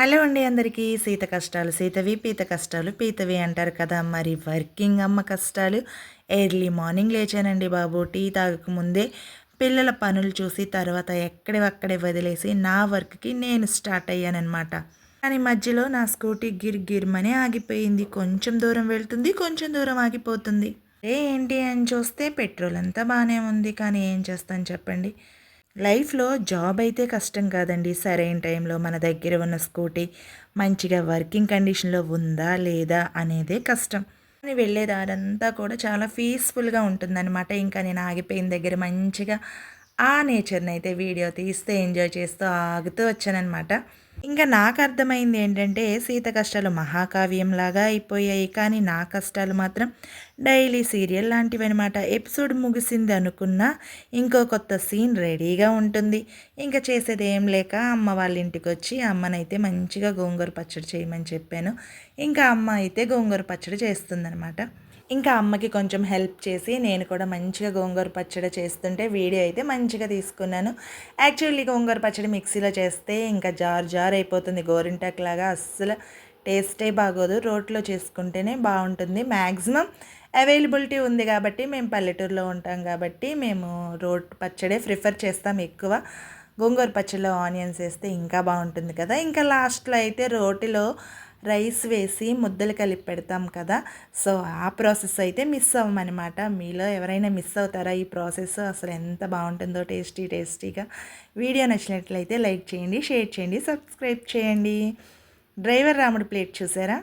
Hello అండి అందరికీ. సీత కష్టాలు సీతవి, పీత కష్టాలు పీతవి అంటారు కదా! మరి వర్కింగ్ అమ్మ కష్టాలు ఎర్లీ మార్నింగ్ లేచానండి బాబు. టీ తాగకముందే పిల్లల పనులు చూసి తర్వాత ఎక్కడివక్కడే వదిలేసి నా వర్క్‌కి నేను స్టార్ట్ అయ్యాననమాట. కానీ మధ్యలో నా స్కూటీ గిర్‌గిర్‌మని ఆగిపోయింది. కొంచెం దూరం వెళ్తుంది, కొంచెం దూరం ఆగిపోతుంది. ఏంటి అని చూస్తే పెట్రోల్ అంతా బానే ఉంది. కానీ ఏం చేస్తాను చెప్పండి? లైఫ్‌లో జాబ్ అయితే కష్టం కాదండి. సరైన టైంలో మన దగ్గర ఉన్న స్కూటీ మంచిగా వర్కింగ్ కండిషన్‌లో ఉందా? లేదా? అనేదే కష్టం. కానీ వెళ్ళే దారంతా కూడా చాలా పీస్‌ఫుల్‌గా ఉంటుందనమాట. ఇంకా నేను ఆగిపోయిన దగ్గర మంచిగా ఆ నేచర్‌నైతే వీడియో తీస్తూ, ఎంజాయ్ చేస్తూ ఆగుతూ వచ్చాననమాట. ఇంకా నాకర్థమైంది ఏంటంటే, సీత కష్టాలు మహాకావ్యంలాగా అయిపోయాయి. కానీ నా కష్టాలు మాత్రం డైలీ సీరియల్ లాంటివనమాట. ఎపిసోడ్ ముగిసింది అనుకున్నా, ఇంకో కొత్త సీన్ రెడీగా ఉంటుంది. ఇంక చేసేదేం లేక అమ్మ వాళ్ళ ఇంటికొచ్చి అమ్మనైతే మంచిగా గోంగూర పచ్చడి చేయమని చెప్పాను. ఇంకా అమ్మ అయితే గోంగూర పచ్చడి చేస్తుందనమాట. ఇంకా అమ్మకి కొంచెం హెల్ప్ చేసి నేను కూడా మంచిగా గోంగూర పచ్చడి చేస్తుంటే వీడియో అయితే మంచిగా తీసుకున్నాను. యాక్చువల్లీ గోంగూర పచ్చడి మిక్సీలో చేస్తే ఇంకా జార్ జార్ అయిపోతుంది. గోరింటాకులాగా అస్సలు టేస్టే బాగోదు. రోట్లో చేసుకుంటేనే బాగుంటుంది. మ్యాక్సిమం అవైలబిలిటీ ఉంది కాబట్టి మేము పల్లెటూరులో ఉంటాం కాబట్టి మేము రోట్ పచ్చడే ప్రిఫర్ చేస్తాం ఎక్కువ. గోంగూర పచ్చడిలో ఆనియన్స్ వేస్తే ఇంకా బాగుంటుంది కదా! ఇంకా లాస్ట్‌లో అయితే రోటిలో రైస్ వేసి ముద్దలు కలిపి పెడతాం కదా! సో, ఆ ప్రాసెస్ అయితే మిస్ అవ్వమనమాట. మీలో ఎవరైనా మిస్ అవుతారా ఈ ప్రాసెస్? అసలు ఎంత బాగుంటుందో టేస్టీగా. వీడియో నచ్చినట్లయితే లైక్ చేయండి, షేర్ చేయండి, సబ్స్క్రైబ్ చేయండి. డ్రైవర్ రాముడు ప్లేట్ చూసారా?